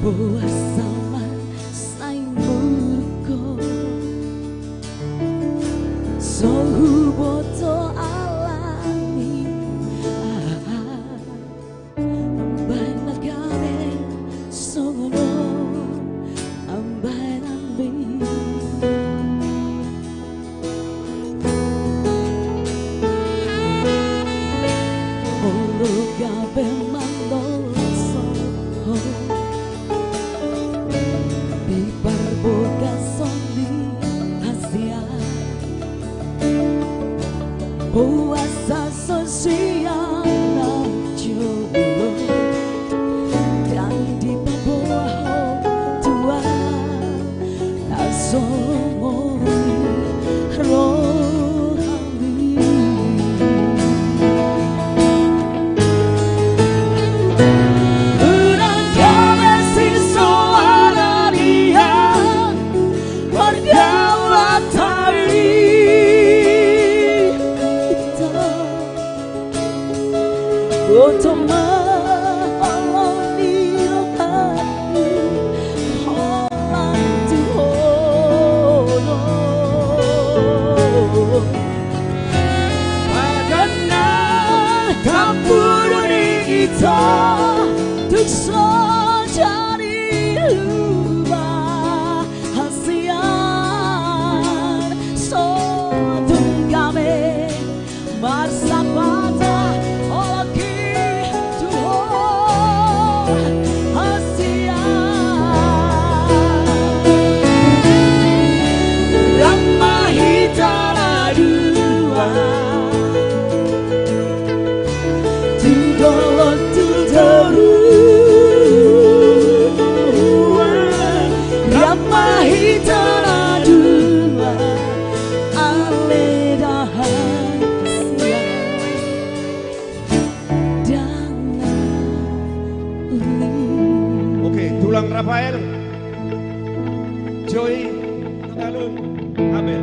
Buat sama sai murko Sohu boto alami Ambai nagame sono Ambai nambi Olo gabe mandoloso Puasa sosial jomblo dan di bawah tua asomoni rohani urang kawesi soara dia warga tari Otoma aloni rohani holang tuhono Padana kampuruni kita Tuk sojari lupa hasian Sodung kami bersama Tulang Rafael, Joy, Tagalog, Abel.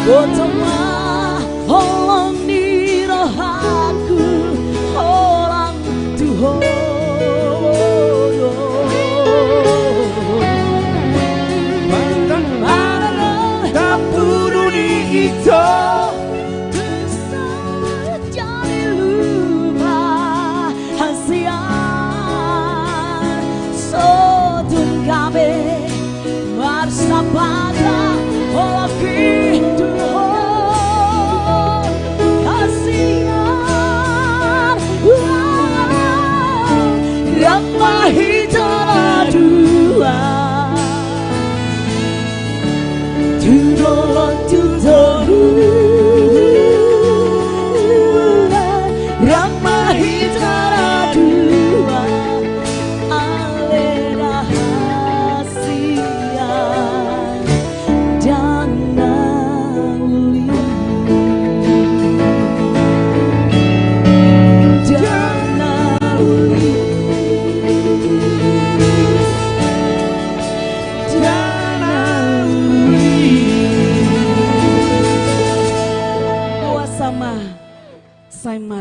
Otoma holoni rohaku holang tuhono Padana kampuruni kita Sojari lupa hasian Sodung kami bersama Olaki Tuhan kasihan yang mahitara dua Tudolon tutoru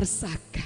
Marsaka.